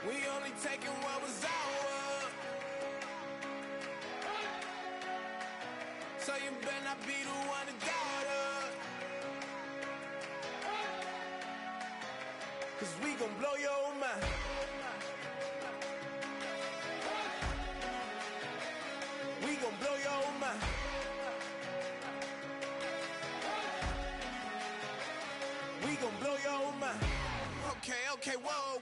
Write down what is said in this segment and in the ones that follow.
We only taking what was ours. So you better not be the one to doubt us. 'Cause we gon' blow your mind. We gon' blow your mind. We gon' blow your mind. Okay, whoa.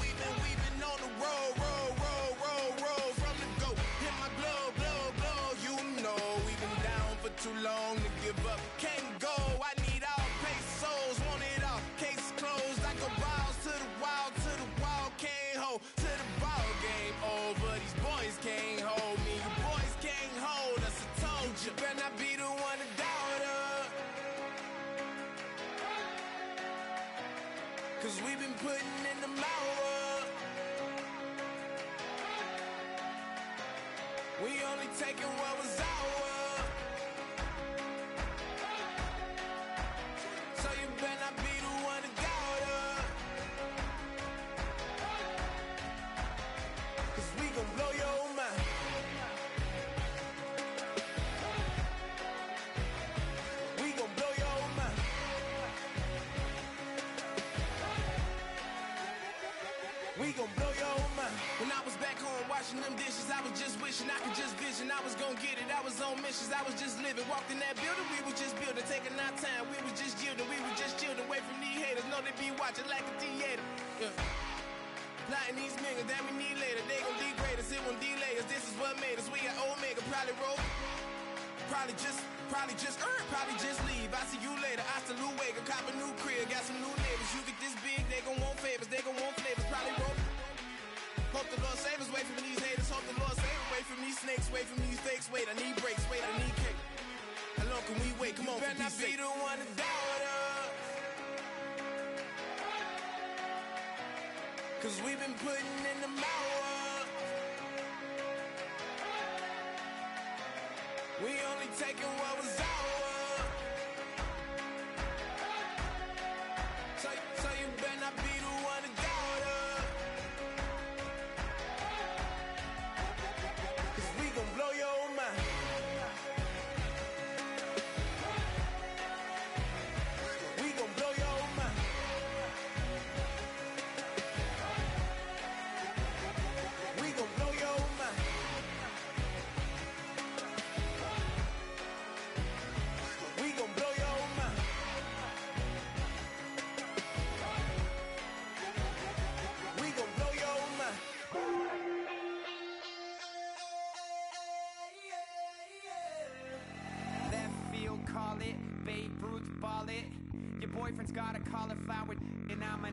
We've been on the road from the go. Hit my glow. You know we've been down for too long to give up. Can't go. I need all pesos, want it all. Case closed. I go balls to the wall, can't hold to the ball game over. These boys can't hold me. You boys can't hold us. I told you. Better not be the one to doubt us. 'Cause we've been putting in the hours. We only taking what was ours. So you better not be the one to doubt us. 'Cause we gon' blow your mind. We gon' blow your mind. We gon' blow your mind. When I was back home washing them dishes, I was just wishing I could just vision. I was gon' get it, I was on missions, I was just living. Walked in that building, we was just building, taking our time. We was just yielding, we was just chilling away from these haters. Know they be watching like a theater. Yeah. Plotting these niggas that we need later. They gon' degrade us, it won't delay us. This is what made us. We got Omega, probably roll. Probably just leave. I see you later. I salute Wega, cop a new crib, got some new neighbors. You get this big, they gon' want favors, they gon' want flavors. Probably roll. Hope the Lord save us, wait from these haters. Hope the Lord save us, wait from these snakes, wait from these fakes. Wait, I need breaks, wait, I need cake. How long can we wait? Come on, better not be the one to doubt us. 'Cause we've been putting in the hours. We only taking what was ours. So you better not be the one to doubt us. 'Cause we gon' blow your mind. We gon' blow your mind. We gon' blow your mind. We gon' blow your mind. We gon' blow your mind. Left field, call it. Babe Ruth, ball it. Your boyfriend's got a cauliflower, and I'm a.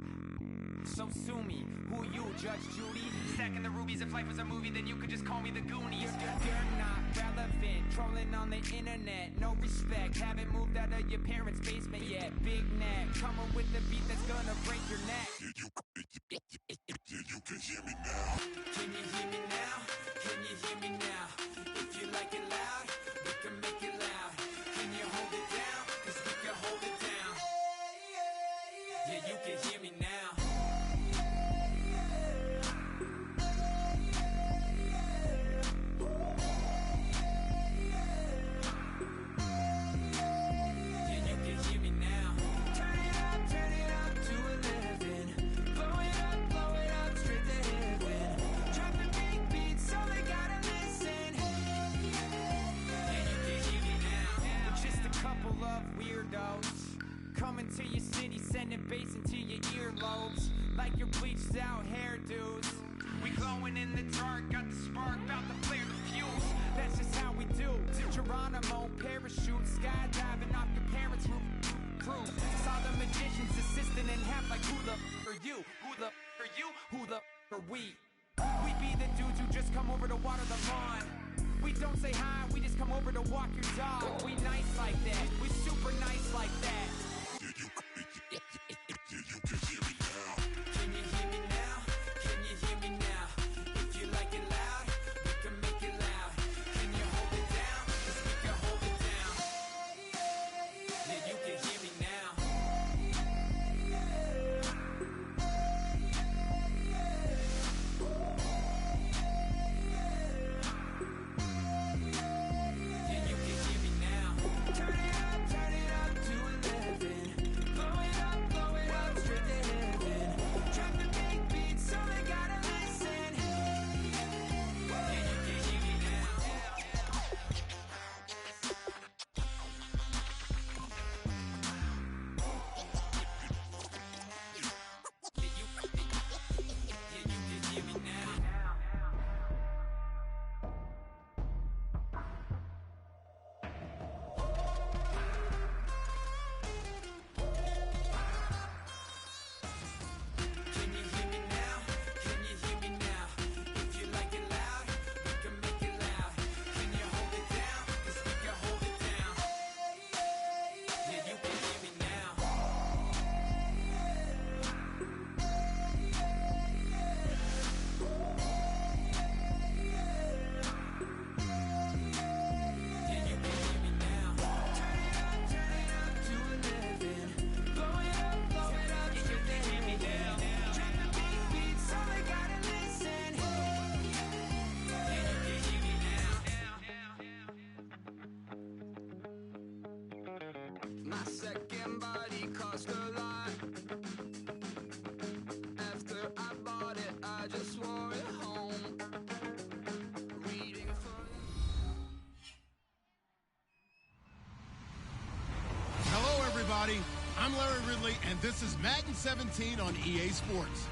So sue me. Who you, Judge Judy? Stacking the rubies. If life was a movie, then you could just call me the Goonies. You're not relevant. Trolling on the internet. No respect. Haven't moved out of your parents' basement yet. Big neck. Coming with the beat that's gonna break your neck. You can hear me now. Can you hear me now? Can you hear me now? If you like it loud, we can make it loud. Can you hold it down? 'Cause we can hold it down. Yeah, you can hear me now. Yeah, you can hear me now. Turn it up to 11. Blow it up straight to heaven. Dropping big beats, so they gotta listen. Yeah, you can hear me now. We're just a couple of weirdos coming to your city, sending bass into your earlobes like your bleached out hairdos. We glowing in the dark, got the spark, bout to flare the fuse. That's just how we do. To Geronimo, parachute, skydiving off your parents' roof. Crew saw the magician's assistant in half like who the are you? Who the are you? Who the are we? We be the dudes who just come over to water the lawn. We don't say hi, we just come over to walk your dog. We nice like that, we super nice like that. You can hear me now. Can you hear me now? Can you hear me now? If you like it loud, we can make it loud. Can you hold it down? 'Cause we can hold it down. Yeah, you can hear me now. My second body cost a lot. After I bought it, I just wore it home. Reading for... Hello, everybody. I'm Larry Ridley, and this is Madden 17 on EA Sports.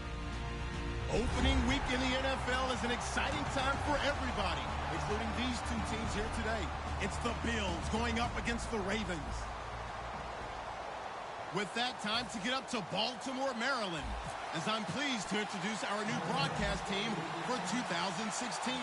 Opening week in the NFL is an exciting time for everybody, including these two teams here today. It's the Bills going up against the Ravens. With that, time to get up to Baltimore, Maryland, as I'm pleased to introduce our new broadcast team for 2016.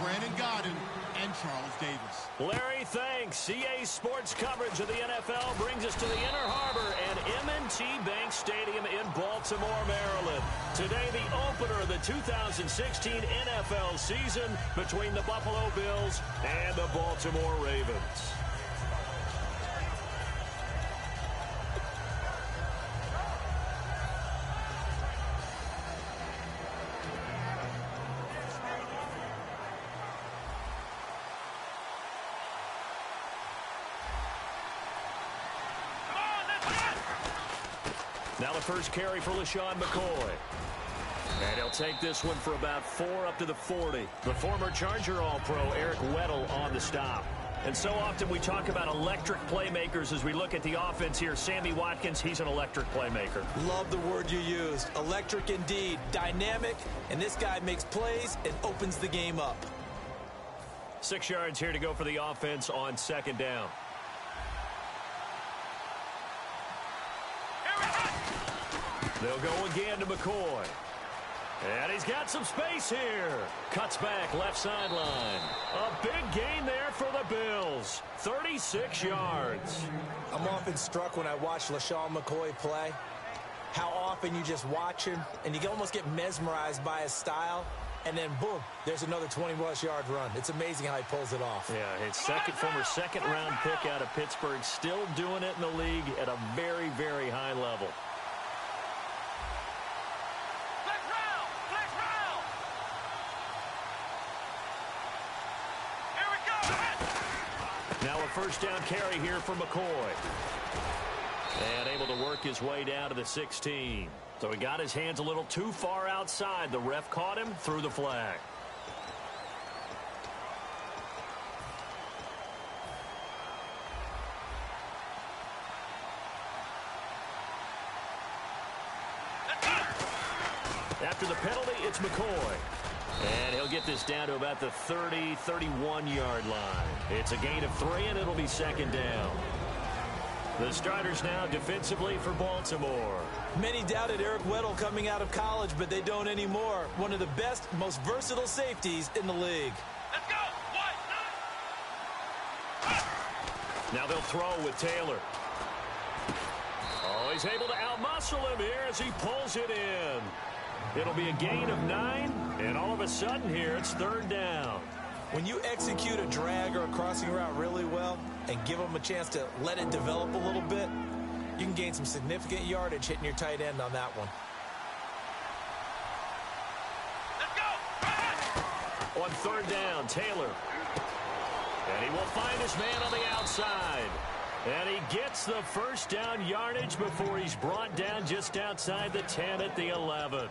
Brandon Godden and Charles Davis. Larry, thanks. EA Sports coverage of the NFL brings us to the Inner Harbor and M&T Bank Stadium in Baltimore, Maryland. Today, the opener of the 2016 NFL season between the Buffalo Bills and the Baltimore Ravens. Now the first carry for LaShawn McCoy. And he'll take this one for about 4 up to the 40. The former Charger All-Pro Eric Weddle on the stop. And so often we talk about electric playmakers as we look at the offense here. Sammy Watkins, he's an electric playmaker. Love the word you used. Electric indeed. Dynamic, and this guy makes plays and opens the game up. 6 yards here to go for the offense on second down. They'll go again to McCoy. And he's got some space here. Cuts back left sideline. A big gain there for the Bills. 36 yards. I'm often struck when I watch LaShawn McCoy play, how often you just watch him and you can almost get mesmerized by his style. And then, boom, there's another 20-plus yard run. It's amazing how he pulls it off. Yeah, his former second-round pick out of Pittsburgh, still doing it in the league at a very, very high level. Now a first down carry here for McCoy. And able to work his way down to the 16. So he got his hands a little too far outside. The ref caught him, threw the flag. After the penalty, it's McCoy. And he'll get this down to about the 30, 31-yard line. It's a gain of 3, and it'll be second down. The starters now defensively for Baltimore. Many doubted Eric Weddle coming out of college, but they don't anymore. One of the best, most versatile safeties in the league. Let's go! Now they'll throw with Taylor. Oh, he's able to outmuscle him here as he pulls it in. It'll be a gain of 9, and all of a sudden here it's third down. When you execute a drag or a crossing route really well and give them a chance to let it develop a little bit, you can gain some significant yardage hitting your tight end on that one. Let's go! On third down, Taylor. And he will find his man on the outside. And he gets the first down yardage before he's brought down just outside the 10 at the 11.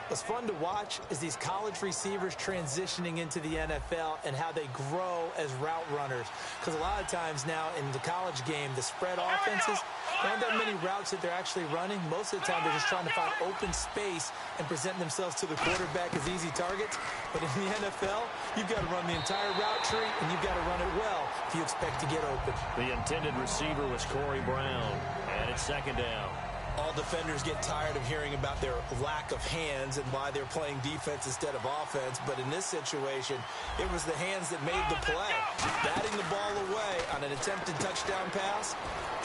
What's fun to watch is these college receivers transitioning into the NFL and how they grow as route runners. Because a lot of times now in the college game, the spread offenses, there aren't that many routes that they're actually running. Most of the time, they're just trying to find open space and present themselves to the quarterback as easy targets. But in the NFL, you've got to run the entire route tree, and you've got to run it well if you expect to get open. The intended receiver was Corey Brown, and it's second down. All defenders get tired of hearing about their lack of hands and why they're playing defense instead of offense. But in this situation, it was the hands that made the play. Batting the ball away on an attempted touchdown pass.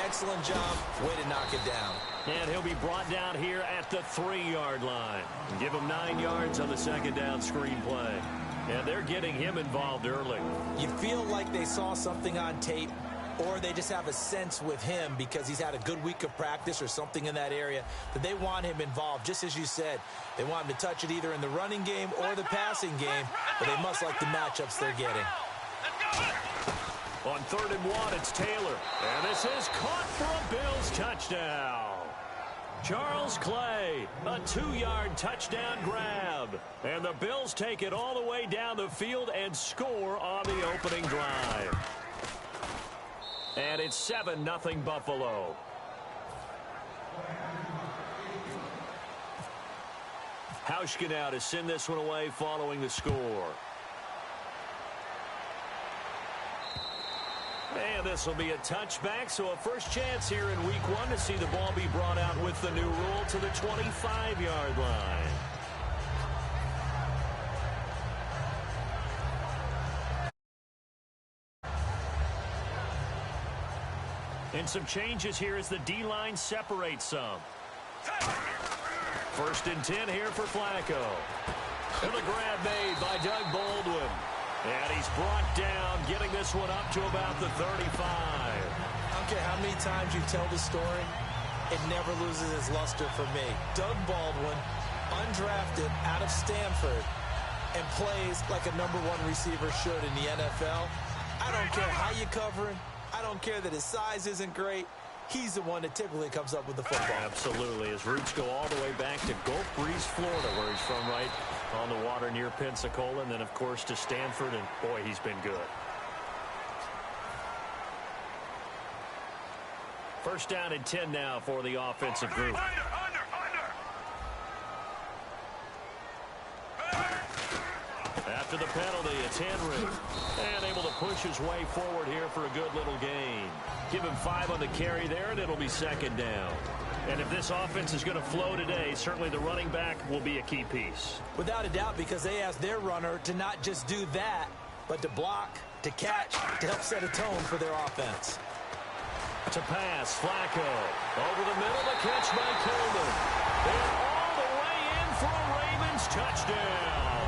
Excellent job. Way to knock it down. And he'll be brought down here at the 3-yard line. Give him 9 yards on the second down screen play. And they're getting him involved early. You feel like they saw something on tape, or they just have a sense with him because he's had a good week of practice or something in that area that they want him involved. Just as you said, they want him to touch it either in the running game or the passing game, but they must like the matchups they're getting. On 3rd and 1, it's Taylor. And this is caught for a Bills touchdown. Charles Clay, a 2-yard touchdown grab. And the Bills take it all the way down the field and score on the opening drive. And it's 7-0 Buffalo. Hauschka now to send this one away following the score. And this will be a touchback, so a first chance here in week 1 to see the ball be brought out with the new rule to the 25-yard line. And some changes here as the D-line separates some. 1st and 10 here for Flacco. And the grab made by Doug Baldwin. And he's brought down, getting this one up to about the 35. I don't care how many times you tell the story, it never loses its luster for me. Doug Baldwin, undrafted out of Stanford, and plays like a #1 receiver should in the NFL. I don't care how you cover him. I don't care that his size isn't great. He's the one that typically comes up with the football. Absolutely. His roots go all the way back to Gulf Breeze, Florida, where he's from, right on the water near Pensacola. And then, of course, to Stanford. And, boy, he's been good. 1st down and 10 now for the offensive group. After the penalty, it's Henry. And able to push his way forward here for a good little gain. Give him 5 on the carry there, and it'll be 2nd down. And if this offense is going to flow today, certainly the running back will be a key piece. Without a doubt, because they asked their runner to not just do that, but to block, to catch, to help set a tone for their offense. To pass, Flacco. Over the middle, the catch by Coleman. And all the way in for a Ravens touchdown.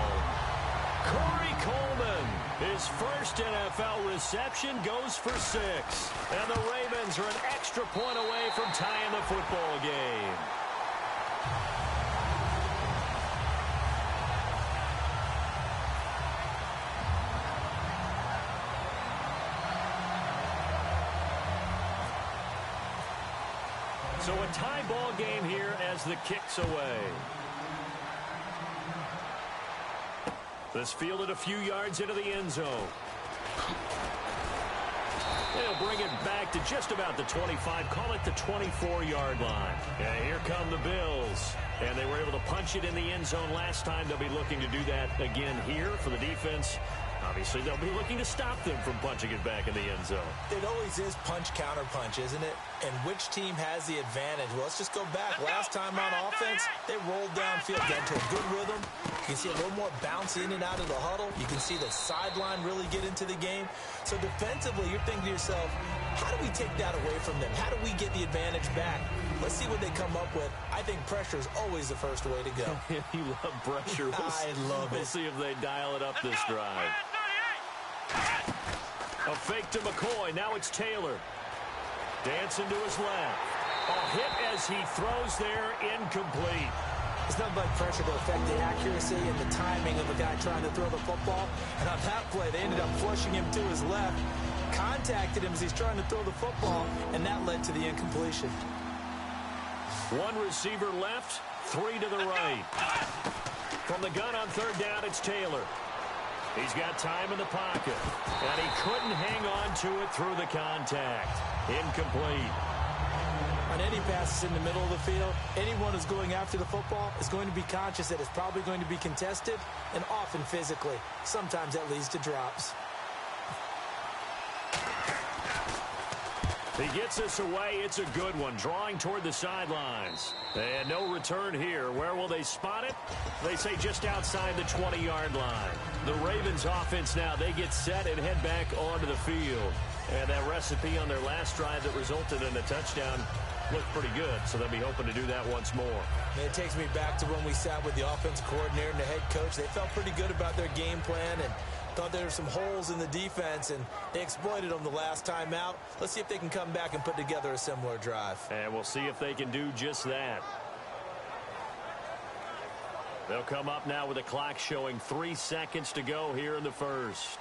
Corey Coleman, his first NFL reception, goes for 6. And the Ravens are an extra point away from tying the football game. So a tie ball game here as the kick's away. This fielded a few yards into the end zone. They'll bring it back to just about the 25, call it the 24-yard line. And here come the Bills. And they were able to punch it in the end zone last time. They'll be looking to do that again here for the defense. Obviously, they'll be looking to stop them from punching it back in the end zone. It always is punch-counter-punch, isn't it? And which team has the advantage? Well, let's just go back. Last time on offense, they rolled downfield, got into a good rhythm. You can see a little more bounce in and out of the huddle. You can see the sideline really get into the game. So defensively, you're thinking to yourself, how do we take that away from them? How do we get the advantage back? Let's see what they come up with. I think pressure is always the first way to go. You love pressure. I love it. We'll see if they dial it up this drive. A fake to McCoy. Now it's Taylor. Dancing to his left. A hit as he throws there, incomplete. It's nothing like pressure to affect the accuracy and the timing of the guy trying to throw the football. And on that play, they ended up flushing him to his left, contacted him as he's trying to throw the football, and that led to the incompletion. 1 receiver left, 3 to the right. From the gun on 3rd down, it's Taylor. He's got time in the pocket, and he couldn't hang on to it through the contact. Incomplete. On any passes in the middle of the field, anyone who's going after the football is going to be conscious that it's probably going to be contested, and often physically. Sometimes that leads to drops. He gets this away. It's a good one. Drawing toward the sidelines. And no return here. Where will they spot it? They say just outside the 20-yard line. The Ravens offense now, they get set and head back onto the field. And that recipe on their last drive that resulted in a touchdown looked pretty good. So they'll be hoping to do that once more. And it takes me back to when we sat with the offensive coordinator and the head coach. They felt pretty good about their game plan and thought there were some holes in the defense, and they exploited them the last time out. Let's see if they can come back and put together a similar drive. And we'll see if they can do just that. They'll come up now with the clock showing 3 seconds to go here in the first.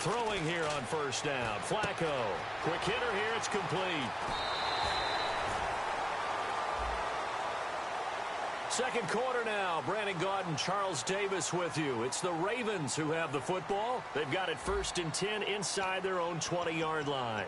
Throwing here on first down. Flacco. Quick hitter here. It's complete. Second quarter now. Brandon Gaudin, Charles Davis with you. It's the Ravens who have the football. They've got it 1st and 10 inside their own 20-yard line.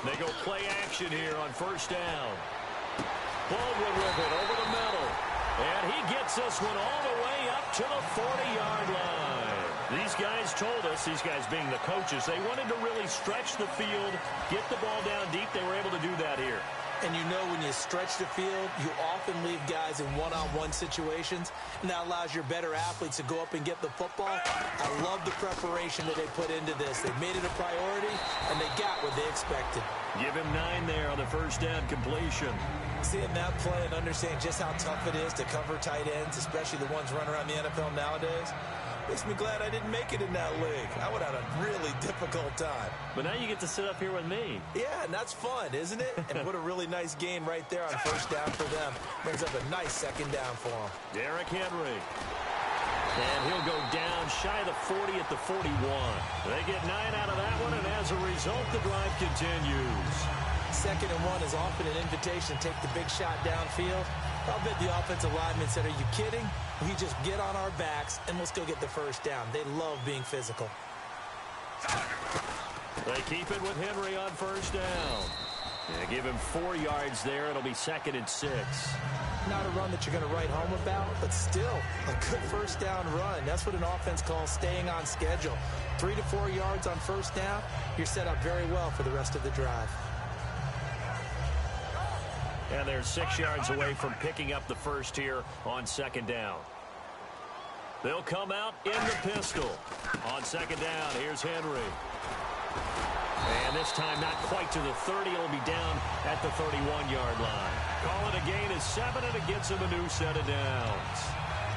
They go play action here on first down. Baldwin with it over the middle. And he gets this one all the way up to the 40-yard line. These guys told us, these guys being the coaches, they wanted to really stretch the field, get the ball down deep. They were able to do that here. And you know when you stretch the field, you often leave guys in one-on-one situations, and that allows your better athletes to go up and get the football. I love the preparation that they put into this. They made it a priority, and they got what they expected. Give him 9 there on the first down completion. Seeing that play and understanding just how tough it is to cover tight ends, especially the ones running around the NFL nowadays, makes me glad I didn't make it in that league. I would have had a really difficult time. But now you get to sit up here with me. Yeah, and that's fun, isn't it? And what a really nice gain right there on first down for them. Brings up a nice second down for them. Derrick Henry. And he'll go down shy of the 40 at the 41. They get 9 out of that one, and as a result, the drive continues. 2nd and 1 is often an invitation to take the big shot downfield. I'll bet the offensive lineman said, are you kidding? We just get on our backs and let's go get the first down. They love being physical. They keep it with Henry on first down. They give him 4 yards there. It'll be 2nd and 6. Not a run that you're going to write home about, but still a good first down run. That's what an offense calls staying on schedule. 3 to 4 yards on first down, you're set up very well for the rest of the drive. And they're 6 yards away from picking up the first here on 2nd down. They'll come out in the pistol. On 2nd down, here's Henry. And this time not quite to the 30. It'll be down at the 31-yard line. Call it a gain of 7, and it gets him a new set of downs.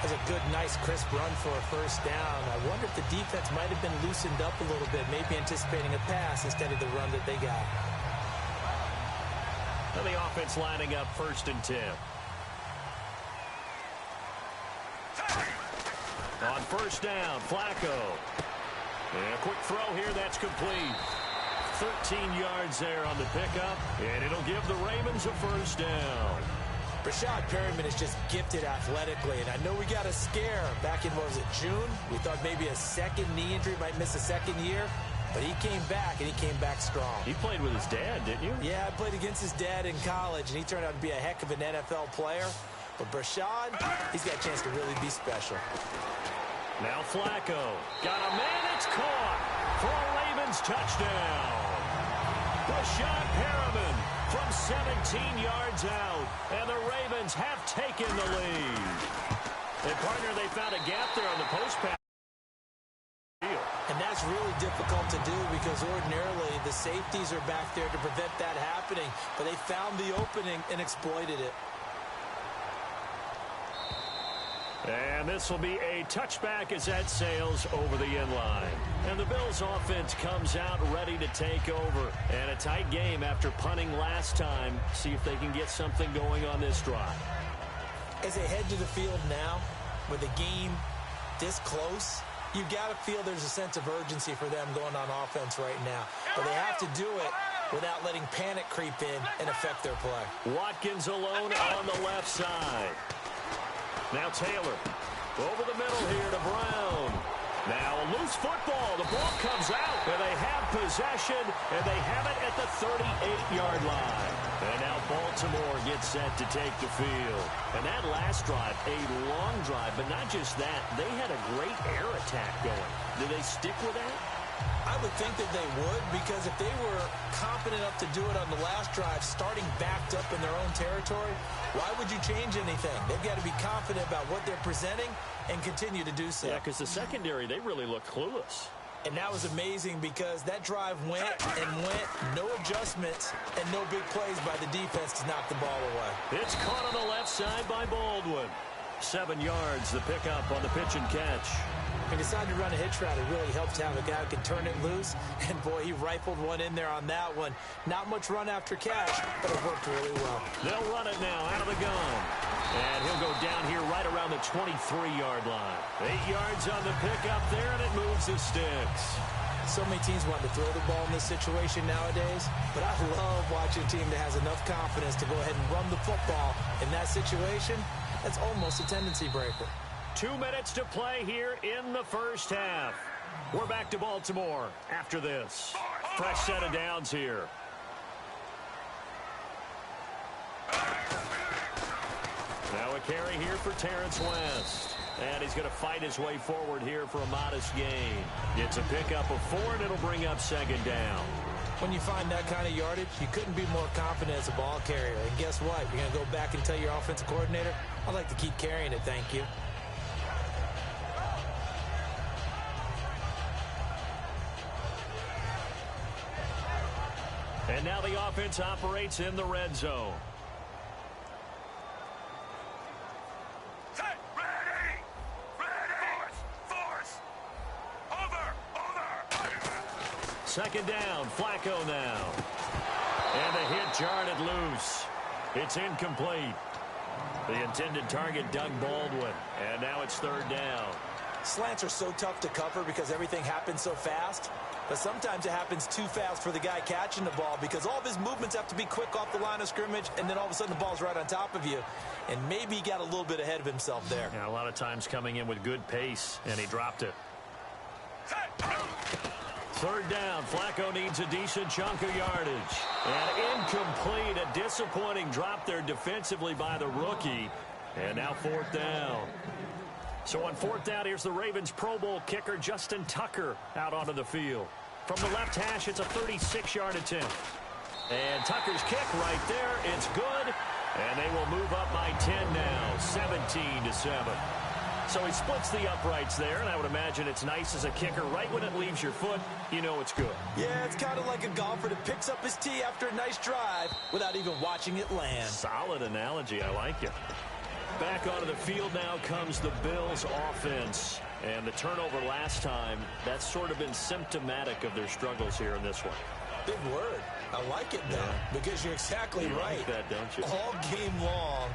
That's a good, nice, crisp run for a first down. I wonder if the defense might have been loosened up a little bit, maybe anticipating a pass instead of the run that they got. And the offense lining up 1st and 10. On first down, Flacco. And a quick throw here, that's complete. 13 yards there on the pickup, and it'll give the Ravens a first down. Rashad Perriman is just gifted athletically, and I know we got a scare back in, what was it, June? We thought maybe a second knee injury, might miss a second year. But he came back, and he came back strong. He played with his dad, didn't you? Yeah, I played against his dad in college, and he turned out to be a heck of an NFL player. But Brashad, he's got a chance to really be special. Now Flacco. Got a man, it's caught for a Ravens touchdown. Rashad Perriman from 17 yards out, and the Ravens have taken the lead. And, partner, they found a gap there on the post pass. And that's really difficult to do because ordinarily the safeties are back there to prevent that happening. But they found the opening and exploited it. And this will be a touchback as that sails over the inline. And the Bills offense comes out ready to take over. And a tight game after punting last time. See if they can get something going on this drive. As they head to the field now, with the game this close, you got to feel there's a sense of urgency for them going on offense right now. But they have to do it without letting panic creep in and affect their play. Watkins alone on the left side. Now Taylor over the middle here to Brown. Now a loose football. The ball comes out, and they have possession, and they have it at the 38-yard line. And now Baltimore gets set to take the field. And that last drive, a long drive, but not just that. They had a great air attack going. Do they stick with that? I would think that they would, because if they were confident enough to do it on the last drive, starting backed up in their own territory, why would you change anything? They've got to be confident about what they're presenting and continue to do so. Yeah, because the secondary, they really look clueless. And that was amazing because that drive went and went, no adjustments, and no big plays by the defense to knock the ball away. It's caught on the left side by Baldwin. 7 yards, the pickup on the pitch and catch. He decided to run a hitch route. It really helps to have a guy who can turn it loose. And, boy, he rifled one in there on that one. Not much run after catch, but it worked really well. They'll run it now out of the gun. And he'll go down here right around the 23-yard line. 8 yards on the pickup there, and it moves the sticks. So many teams want to throw the ball in this situation nowadays, but I love watching a team that has enough confidence to go ahead and run the football. In that situation, that's almost a tendency breaker. 2 minutes to play here in the first half. We're back to Baltimore after this. Fresh set of downs here. Now a carry here for Terrence West. And he's going to fight his way forward here for a modest gain. It's a pickup of 4, and it'll bring up second down. When you find that kind of yardage, you couldn't be more confident as a ball carrier. And guess what? You're going to go back and tell your offensive coordinator, I'd like to keep carrying it, thank you. And now the offense operates in the red zone. Second down, Flacco now. And the hit jarred it loose. It's incomplete. The intended target, Doug Baldwin. And now it's third down. Slants are so tough to cover because everything happens so fast. But sometimes it happens too fast for the guy catching the ball because all of his movements have to be quick off the line of scrimmage, and then all of a sudden the ball's right on top of you. And maybe he got a little bit ahead of himself there. Yeah, a lot of times coming in with good pace, and he dropped it. Third down, Flacco needs a decent chunk of yardage. And incomplete, a disappointing drop there defensively by the rookie. And now fourth down. So on fourth down, here's the Ravens Pro Bowl kicker Justin Tucker out onto the field. From the left hash, it's a 36-yard attempt. And Tucker's kick right there, it's good. And they will move up by 10 now, 17-7. So he splits the uprights there, and I would imagine it's nice as a kicker. Right when it leaves your foot, you know it's good. Yeah, it's kind of like a golfer that picks up his tee after a nice drive without even watching it land. Solid analogy. I like it. Back onto the field now comes the Bills offense. And the turnover last time, that's sort of been symptomatic of their struggles here in this one. Big word. I like it, though, because you're exactly right. Like that, don't you? All game long,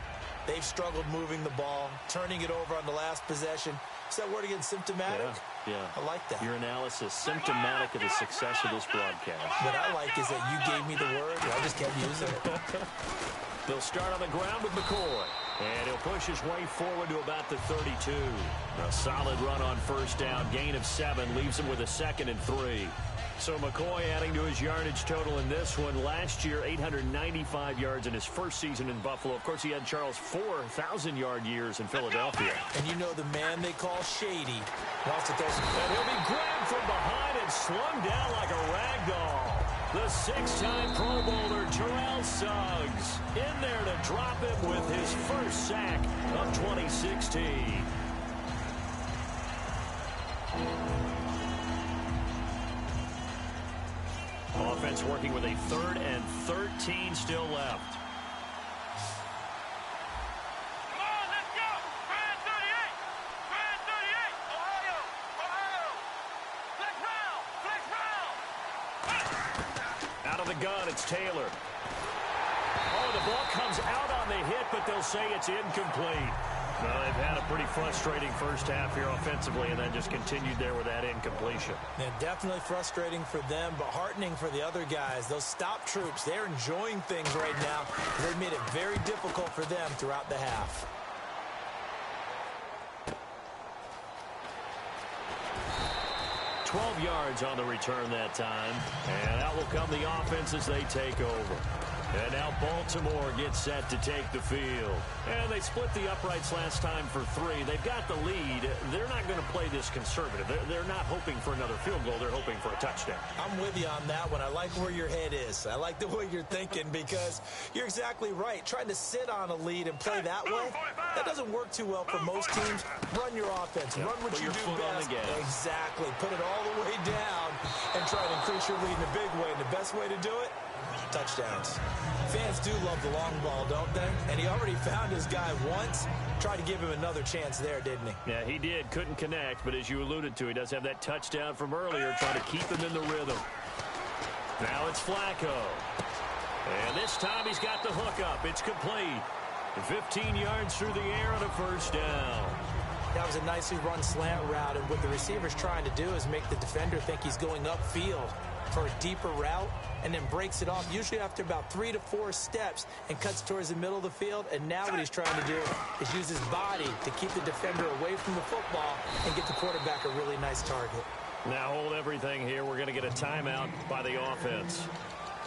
they've struggled moving the ball, turning it over on the last possession. Is that word again, symptomatic? Yeah. I like that. Your analysis, symptomatic of the success of this broadcast. What I like is that you gave me the word, and I just kept using it. They'll start on the ground with McCoy. And he'll push his way forward to about the 32. A solid run on first down. Gain of 7 leaves him with a 2nd and 3. So McCoy adding to his yardage total in this one. Last year, 895 yards in his first season in Buffalo. Of course, he had Charles' 4,000-yard years in Philadelphia. And you know the man they call Shady wants to throw some... And he'll be grabbed from behind and slung down like a rag doll. The 6-time Pro Bowler, Terrell Suggs, in there to drop him with his first sack of 2016. Offense working with a 3rd and 13 still left. Come on, let's go! Grand 38! Ohio! Flex round! Out of the gun, it's Taylor. Oh, the ball comes out on the hit, but they'll say it's incomplete. Well, they've had a pretty frustrating first half here offensively, and then just continued there with that incompletion. Yeah, definitely frustrating for them, but heartening for the other guys. Those stop troops, they're enjoying things right now. They've made it very difficult for them throughout the half. $12 yards on the return that time. And out will come the offense as they take over. And now Baltimore gets set to take the field. And they split the uprights last time for 3. They've got the lead. They're not going to play this conservative. They're not hoping for another field goal. They're hoping for a touchdown. I'm with you on that one. I like where your head is. I like the way you're thinking because you're exactly right. Trying to sit on a lead and play that way, that doesn't work too well for most teams. Run your offense. Run what you do best. Exactly. Put it all the way down and try to increase your lead in a big way. And the best way to do it, touchdowns. Fans do love the long ball, don't they? And he already found his guy once. Tried to give him another chance there, didn't he? Yeah, he did. Couldn't connect, but as you alluded to, he does have that touchdown from earlier, trying to keep him in the rhythm. Now it's Flacco. And this time he's got the hook up. It's complete. 15 yards through the air on a first down. That was a nicely run slant route, and what the receiver's trying to do is make the defender think he's going upfield for a deeper route, and then breaks it off, usually after about 3 to 4 steps, and cuts towards the middle of the field. And now what he's trying to do is use his body to keep the defender away from the football and get the quarterback a really nice target. Now hold everything here. We're going to get a timeout by the offense.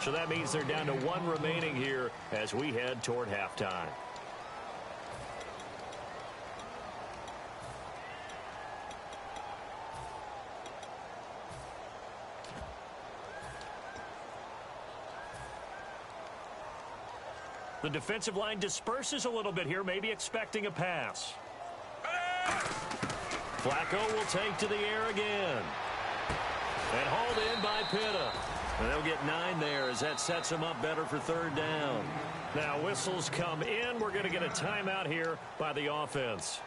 So that means they're down to 1 remaining here as we head toward halftime. The defensive line disperses a little bit here, maybe expecting a pass. Flacco will take to the air again. And hauled in by Pitta. And they'll get 9 there as that sets them up better for third down. Now whistles come in. We're going to get a timeout here by the offense.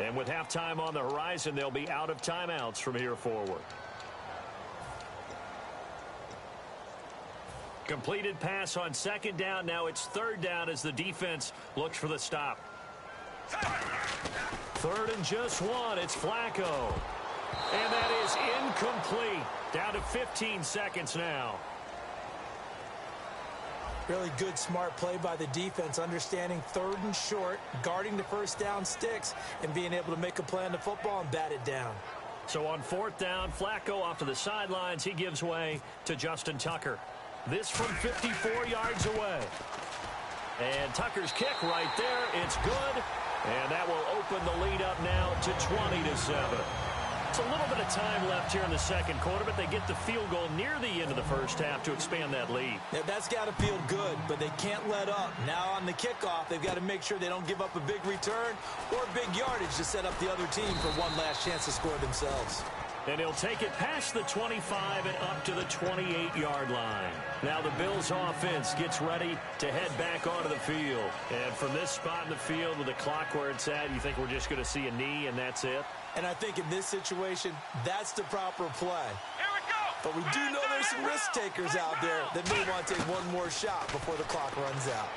And with halftime on the horizon, they'll be out of timeouts from here forward. Completed pass on second down. Now it's third down as the defense looks for the stop. Third and just 1. It's Flacco. And that is incomplete. Down to 15 seconds now. Really good, smart play by the defense, understanding third and short, guarding the first down sticks, and being able to make a play on the football and bat it down. So on fourth down, Flacco off to the sidelines. He gives way to Justin Tucker. This from 54 yards away. And Tucker's kick right there. It's good. And that will open the lead up now to 20-7. It's a little bit of time left here in the second quarter, but they get the field goal near the end of the first half to expand that lead. Now, that's got to feel good, but they can't let up. Now on the kickoff, they've got to make sure they don't give up a big return or big yardage to set up the other team for one last chance to score themselves. And he'll take it past the 25 and up to the 28-yard line. Now the Bills offense gets ready to head back onto the field. And from this spot in the field with the clock where it's at, you think we're just going to see a knee and that's it? And I think in this situation, that's the proper play. Here we go. But we do know there's some risk takers out there that may want to take one more shot before the clock runs out.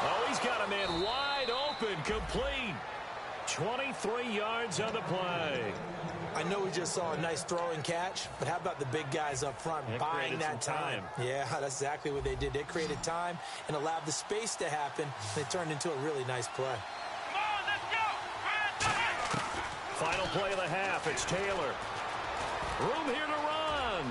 Oh, he's got a man wide open, complete. 23 yards on the play. I know we just saw a nice throw and catch, but how about the big guys up front buying that time? Yeah, that's exactly what they did. They created time and allowed the space to happen. They turned into a really nice play. Come on, let's go. Final play of the half. It's Taylor. Room here to run.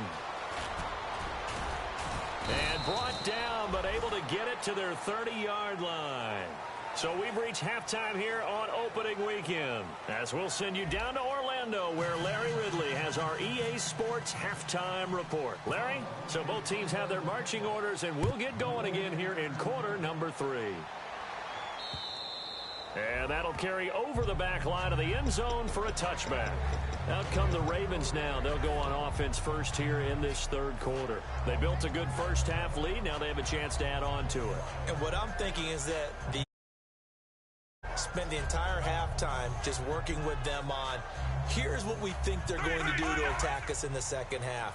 And brought down, but able to get it to their 30-yard line. So we've reached halftime here on opening weekend, as we'll send you down to Orlando, where Larry Ridley has our EA Sports halftime report. Larry, so both teams have their marching orders, and we'll get going again here in quarter number 3. And that'll carry over the back line of the end zone for a touchback. Out come the Ravens now. They'll go on offense first here in this third quarter. They built a good first half lead. Now they have a chance to add on to it. And what I'm thinking is that the spend the entire halftime just working with them on, here's what we think they're going to do to attack us in the second half.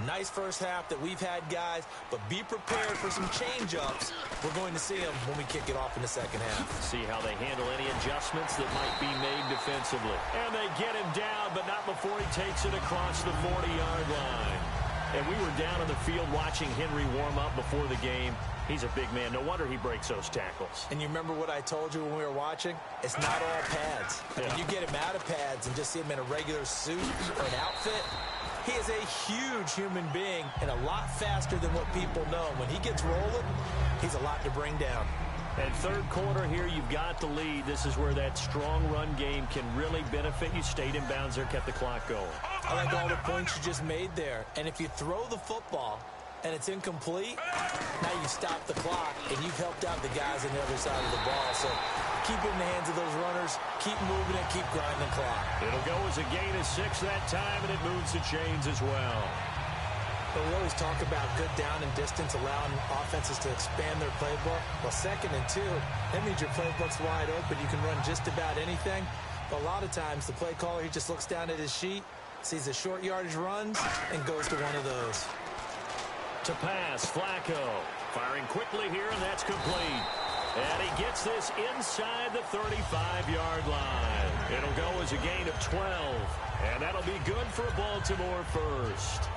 Nice first half that we've had, guys, but be prepared for some change-ups. We're going to see them when we kick it off in the second half. See how they handle any adjustments that might be made defensively. And they get him down, but not before he takes it across the 40-yard line. And we were down in the field watching Henry warm up before the game. He's a big man. No wonder he breaks those tackles. And you remember what I told you when we were watching? It's not all pads. I mean, you get him out of pads and just see him in a regular suit or an outfit. He is a huge human being and a lot faster than what people know. When he gets rolling, he's a lot to bring down. And third quarter here, you've got the lead. This is where that strong run game can really benefit you. Stayed in bounds there, kept the clock going. I like all the points you just made there. And if you throw the football and it's incomplete, now you stop the clock and you've helped out the guys on the other side of the ball. So keep it in the hands of those runners, keep moving it, keep grinding the clock. It'll go as a gain of 6 that time, and it moves the chains as well. But we always talk about good down and distance, allowing offenses to expand their playbook. Well, 2nd and 2, that means your playbook's wide open. You can run just about anything. But a lot of times, the play caller, he just looks down at his sheet, sees the short yardage runs, and goes to one of those. To pass, Flacco. Firing quickly here, and that's complete. And he gets this inside the 35-yard line. It'll go as a gain of 12. And that'll be good for a Baltimore first.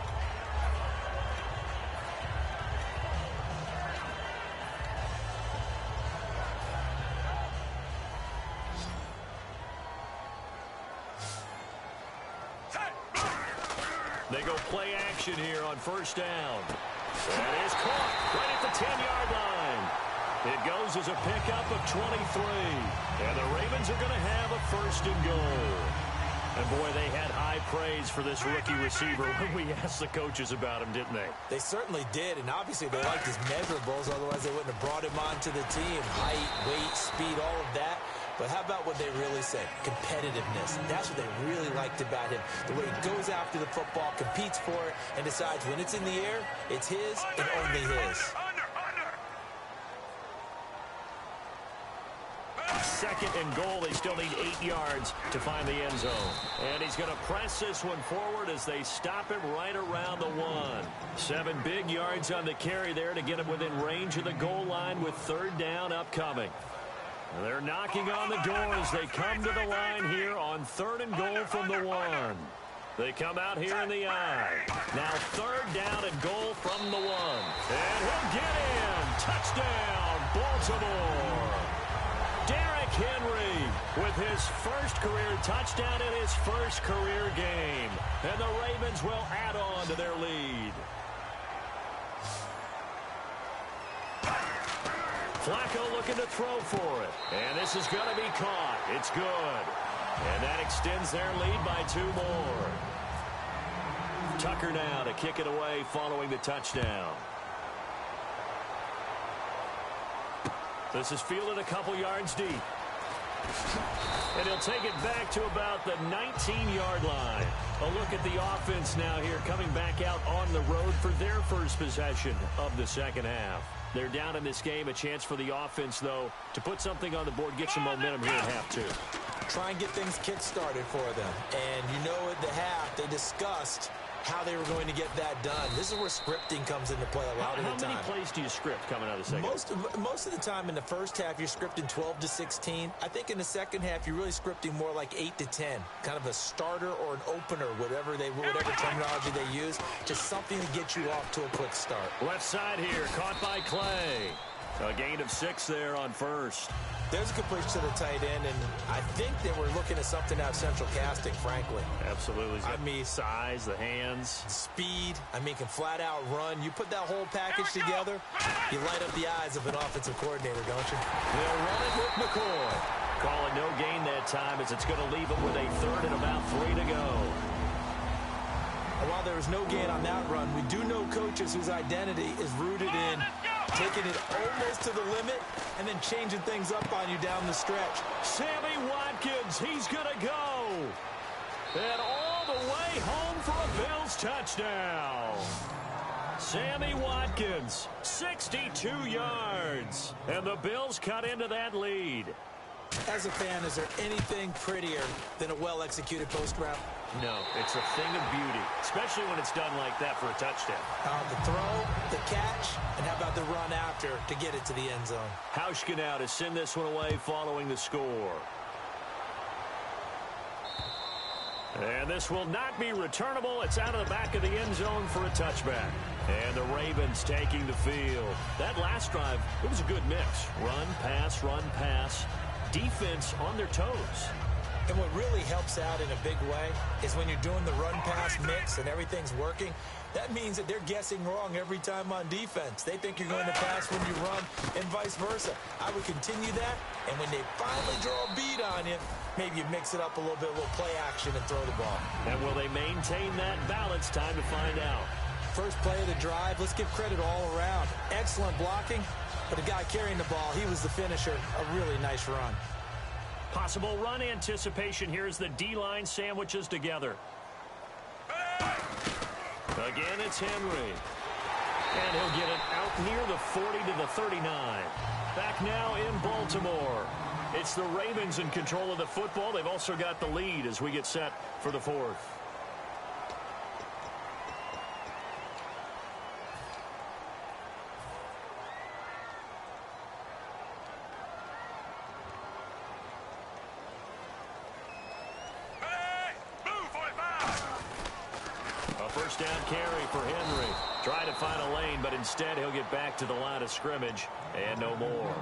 They go play action here on first down. That is caught right at the 10-yard line. It goes as a pickup of 23. And the Ravens are going to have a 1st and goal. And, boy, they had high praise for this rookie receiver when we asked the coaches about him, didn't they? They certainly did, and obviously they liked his measurables. Otherwise, they wouldn't have brought him onto the team. Height, weight, speed, all of that. But how about what they really say? Competitiveness. That's what they really liked about him. The way he goes after the football, competes for it, and decides when it's in the air, it's his and only his. 2nd and goal. They still need 8 yards to find the end zone. And he's going to press this one forward as they stop him right around the 1. 7 big yards on the carry there to get him within range of the goal line with 3rd down upcoming. They're knocking on the door as they come to the line here on 3rd and goal from the 1. They come out here in the I. Now 3rd down and goal from the 1. And he'll get in. Touchdown, Baltimore. Derrick Henry with his first career touchdown in his first career game. And the Ravens will add on to their lead. Flacco looking to throw for it. And this is going to be caught. It's good. And that extends their lead by 2 more. Tucker now to kick it away following the touchdown. This is fielded a couple yards deep. And he'll take it back to about the 19-yard line. A look at the offense now here coming back out on the road for their first possession of the 2nd half. They're down in this game. A chance for the offense, though, to put something on the board, get some momentum here at half 2. Try and get things kick-started for them. And you know at the half, they discussed how they were going to get that done. This is where scripting comes into play a lot of the time. How many plays do you script coming out of the 2nd? Most of the time in the first half, you're scripting 12 to 16. I think in the 2nd half, you're really scripting more like 8 to 10. Kind of a starter or an opener, whatever terminology they use. Just something to get you off to a quick start. Left side here, caught by Clay. A gain of 6 there on first. There's a completion to the tight end, and I think that we're looking at something out of central casting, frankly. Absolutely. I mean, size, the hands. Speed. I mean, can flat out run. You put that whole package together, you light up the eyes of an offensive coordinator, don't you? They'll run it with McCoy. Calling no gain that time as it's going to leave him with a 3rd and about 3 to go. And while there was no gain on that run, we do know coaches whose identity is rooted in taking it almost to the limit and then changing things up on you down the stretch. Sammy Watkins, he's going to go. And all the way home for a Bills touchdown. Sammy Watkins, 62 yards. And the Bills cut into that lead. As a fan, is there anything prettier than a well-executed post route? No, it's a thing of beauty, especially when it's done like that for a touchdown. The throw, the catch, and how about the run after to get it to the end zone? Hauschka now to send this one away following the score. And this will not be returnable. It's out of the back of the end zone for a touchback. And the Ravens taking the field. That last drive, it was a good mix. Run, pass. Defense on their toes. And what really helps out in a big way is when you're doing the run-pass mix and everything's working, that means that they're guessing wrong every time on defense. They think you're going to pass when you run and vice versa. I would continue that, and when they finally draw a beat on you, maybe you mix it up a little bit, a little play action and throw the ball. And will they maintain that balance? Time to find out. First play of the drive, let's give credit all around. Excellent blocking, but the guy carrying the ball, he was the finisher. A really nice run. Possible run anticipation here as the D-line sandwiches together. Again, it's Henry. And he'll get it out near the 40 to the 39. Back now in Baltimore. It's the Ravens in control of the football. They've also got the lead as we get set for the fourth. First down carry for Henry. Trying to find a lane, but instead he'll get back to the line of scrimmage and no more.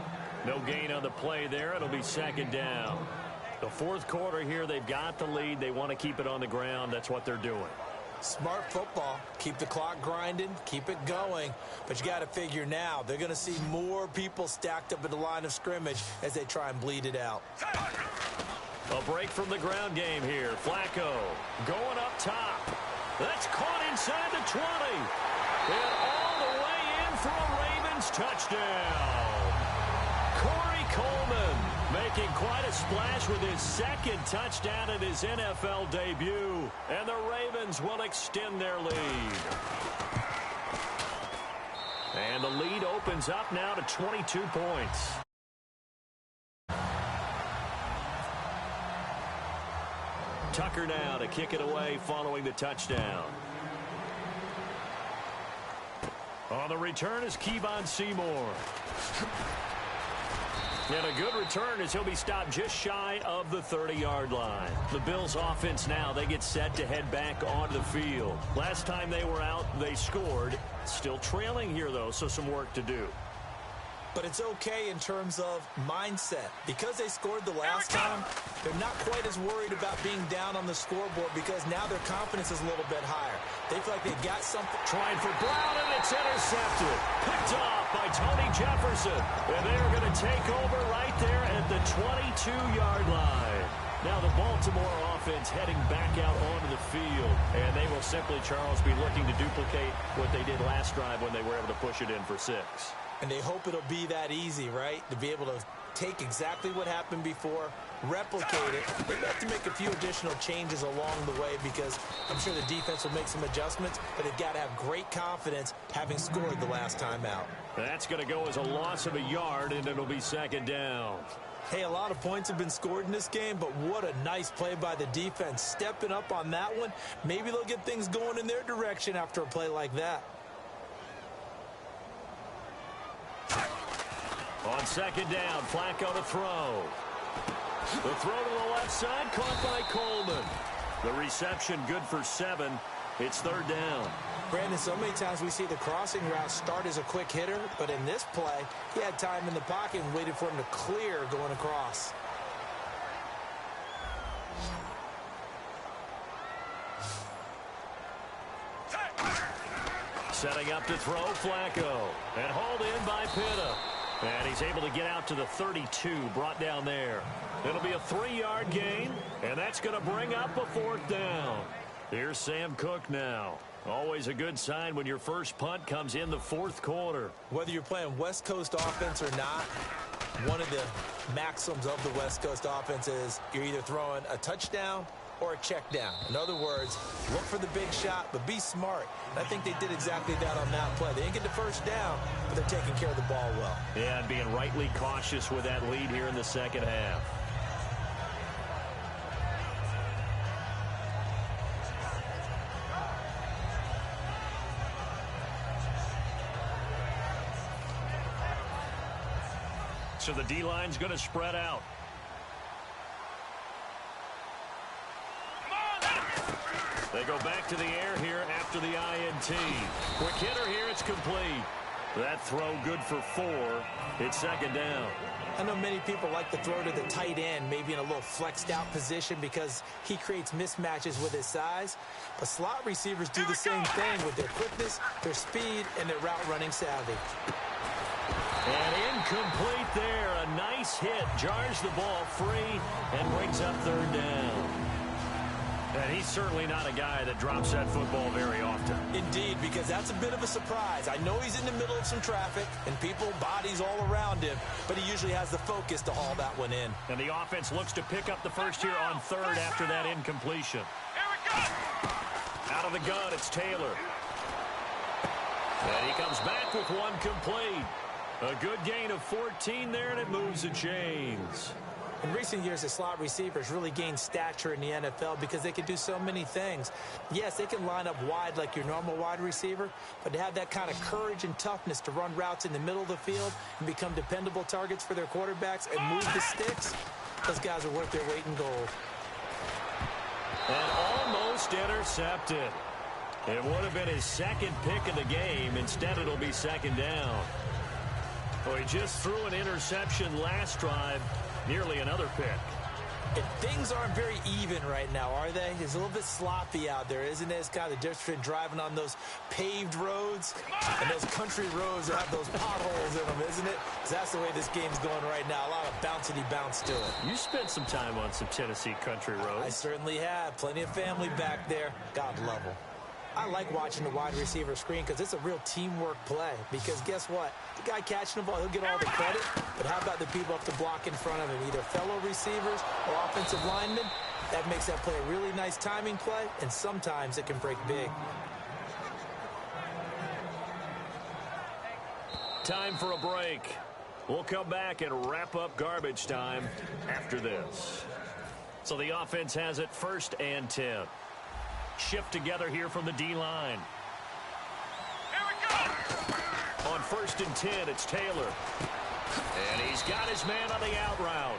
No gain on the play there. It'll be second down. The fourth quarter here, they've got the lead. They want to keep it on the ground. That's what they're doing. Smart football. Keep the clock grinding. Keep it going. But you got to figure now they're going to see more people stacked up at the line of scrimmage as they try and bleed it out. A break from the ground game here. Flacco going up top. That's caught inside the 20. And all the way in for a Ravens touchdown. Corey Coleman making quite a splash with his second touchdown in his NFL debut. And the Ravens will extend their lead. And the lead opens up now to 22 points. Tucker now to kick it away following the touchdown. On the return is Kevon Seymour. And a good return as he'll be stopped just shy of the 30-yard line. The Bills offense now, they get set to head back onto the field. Last time they were out, they scored. Still trailing here, though, so some work to do. But it's okay in terms of mindset. Because they scored the last time, they're not quite as worried about being down on the scoreboard because now their confidence is a little bit higher. They feel like they got something. Trying for Brown, and it's intercepted. Picked off by Tony Jefferson. And they're going to take over right there at the 22-yard line. Now the Baltimore offense heading back out onto the field. And they will simply, Charles, be looking to duplicate what they did last drive when they were able to push it in for 6. And they hope it'll be that easy, right? To be able to take exactly what happened before, replicate it. They have to make a few additional changes along the way because I'm sure the defense will make some adjustments, but they've got to have great confidence having scored the last time out. That's going to go as a loss of a yard, and it'll be second down. Hey, a lot of points have been scored in this game, but what a nice play by the defense. Stepping up on that one, maybe they'll get things going in their direction after a play like that. On second down, Flacco to throw. The throw to the left side, caught by Coleman. The reception good for 7. It's third down. Brandon, so many times we see the crossing route start as a quick hitter, but in this play, he had time in the pocket and waited for him to clear going across. Setting up to throw, Flacco. And hauled in by Pitta. And he's able to get out to the 32, brought down there. It'll be a 3-yard gain, and that's going to bring up a fourth down. Here's Sam Cook now. Always a good sign when your first punt comes in the fourth quarter. Whether you're playing West Coast offense or not, one of the maxims of the West Coast offense is you're either throwing a touchdown or a check down. In other words, look for the big shot, but be smart. And I think they did exactly that on that play. They didn't get the first down, but they're taking care of the ball well. Yeah, and being rightly cautious with that lead here in the second half. So the D-line's going to spread out. They go back to the air here after the INT. Quick hitter here, it's complete. That throw good for 4. It's second down. I know many people like to throw to the tight end, maybe in a little flexed out position because he creates mismatches with his size. But slot receivers do the same thing with their quickness, their speed, and their route running savvy. And incomplete there. A nice hit. Jars the ball free and brings up third down. And he's certainly not a guy that drops that football very often. Indeed, because that's a bit of a surprise. I know he's in the middle of some traffic and people, bodies all around him, but he usually has the focus to haul that one in. And the offense looks to pick up the first here on third after that incompletion. Here we go. Out of the gun, it's Taylor. And he comes back with one complete. A good gain of 14 there, and it moves the chains. In recent years, the slot receivers really gained stature in the NFL because they can do so many things. Yes, they can line up wide like your normal wide receiver, but to have that kind of courage and toughness to run routes in the middle of the field and become dependable targets for their quarterbacks and move the sticks, those guys are worth their weight in gold. And almost intercepted. It would have been his second pick of the game. Instead, it'll be second down. Well, he just threw an interception last drive. Nearly another pick. And things aren't very even right now, are they? It's a little bit sloppy out there, isn't it? It's kind of the difference between driving on those paved roads and those country roads that have those potholes in them, isn't it? Because that's the way this game's going right now. A lot of bouncy bounce to it. You spent some time on some Tennessee country roads. I certainly have. Plenty of family back there. God love them. I like watching the wide receiver screen because it's a real teamwork play. Because guess what? The guy catching the ball, he'll get all the credit. But how about the people up to block in front of him? Either fellow receivers or offensive linemen. That makes that play a really nice timing play. And sometimes it can break big. Time for a break. We'll come back and wrap up garbage time after this. So the offense has it 1st and 10. Shift together here from the D-line. Here we go! On 1st and 10, it's Taylor. And he's got his man on the out route.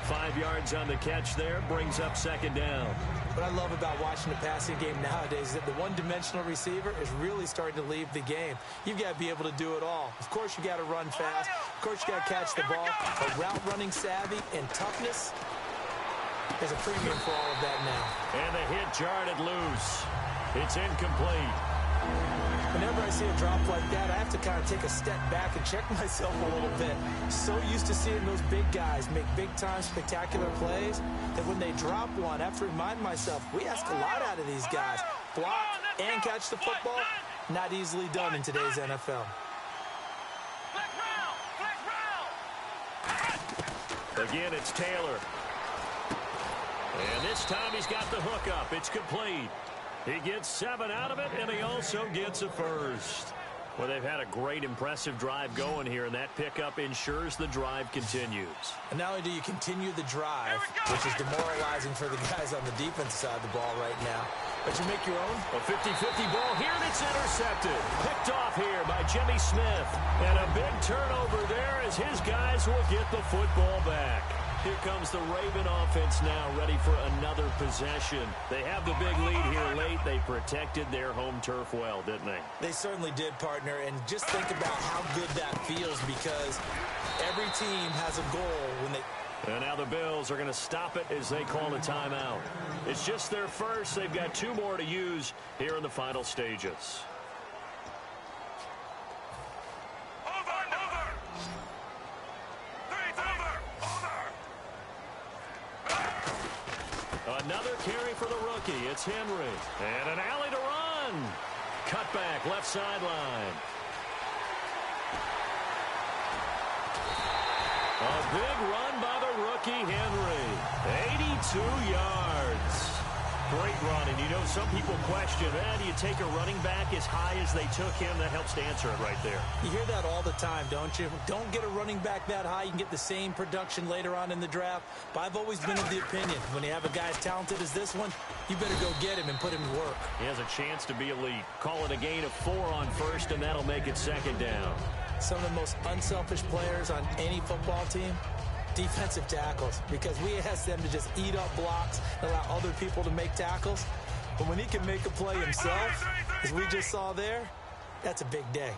5 yards on the catch there, brings up second down. What I love about watching the passing game nowadays is that the one-dimensional receiver is really starting to leave the game. You've got to be able to do it all. Of course, you got to run fast. Of course, you got to catch the ball. But route running savvy and toughness, there's a premium for all of that now. And the hit jarred it loose. It's incomplete. Whenever I see a drop like that, I have to kind of take a step back and check myself a little bit. So used to seeing those big guys make big-time spectacular plays that when they drop one, I have to remind myself, we ask a lot out of these guys. Block and catch the football, not easily done in today's NFL. Again, it's Taylor. And this time he's got the hook up. It's complete. He gets 7 out of it, and he also gets a first. Well, they've had a great, impressive drive going here, and that pickup ensures the drive continues. And not only do you continue the drive, which is demoralizing for the guys on the defensive side of the ball right now, but you make your own. A 50-50 ball here, and it's intercepted. Picked off here by Jimmy Smith. And a big turnover there as his guys will get the football back. Here comes the Raven offense now, ready for another possession. They have the big lead here late. They protected their home turf well, didn't they? They certainly did, partner. And just think about how good that feels, because every team has a goal when they... And now the Bills are going to stop it as they call a timeout. It's just their first. They've got 2 more to use here in the final stages. Another carry for the rookie. It's Henry. And an alley to run. Cut back, left sideline. A big run by the rookie, Henry. 82 yards. Great run. And, you know, some people question, do you take a running back as high as they took him? That helps to answer it right there. You hear that all the time, don't you? Don't get a running back that high. You can get the same production later on in the draft. But I've always been of the opinion, when you have a guy as talented as this one, you better go get him and put him to work. He has a chance to be elite. Call it a gain of 4 on first, and that'll make it second down. Some of the most unselfish players on any football team, defensive tackles, because we ask them to just eat up blocks and allow other people to make tackles. But when he can make a play himself, as we just saw there, that's a big day.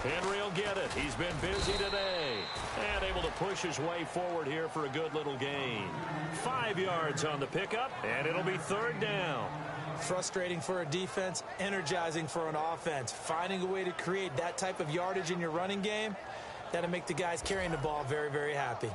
Henry will get it. He's been busy today. And able to push his way forward here for a good little gain. 5 yards on the pickup, and it'll be third down. Frustrating for a defense, energizing for an offense. Finding a way to create that type of yardage in your running game, that'll make the guys carrying the ball very, very happy.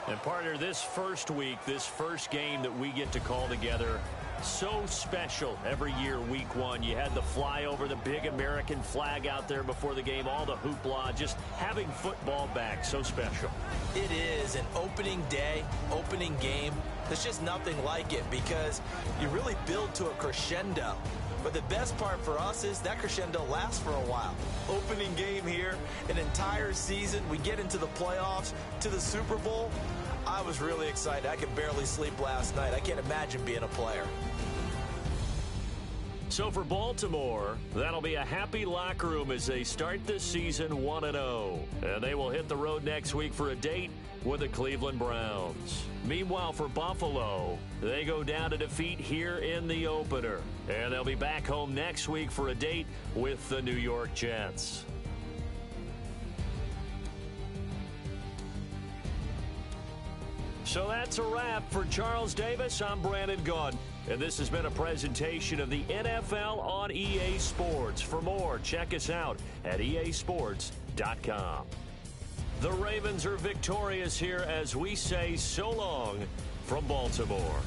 And partner, this first week, this first game that we get to call together, So special every year, week one. You had the flyover, the big American flag out there before the game, all the hoopla, just having football back. So special. It is an opening day, opening game. There's just nothing like it because you really build to a crescendo. But the best part for us is that crescendo lasts for a while. Opening game here, an entire season. We get into the playoffs, to the Super Bowl. I was really excited. I could barely sleep last night. I can't imagine being a player. So for Baltimore, that'll be a happy locker room as they start this season 1-0. And they will hit the road next week for a date with the Cleveland Browns. Meanwhile, for Buffalo, they go down to defeat here in the opener. And they'll be back home next week for a date with the New York Jets. So that's a wrap. For Charles Davis, I'm Brandon Gaudin. And this has been a presentation of the NFL on EA Sports. For more, check us out at easports.com. The Ravens are victorious here as we say so long from Baltimore.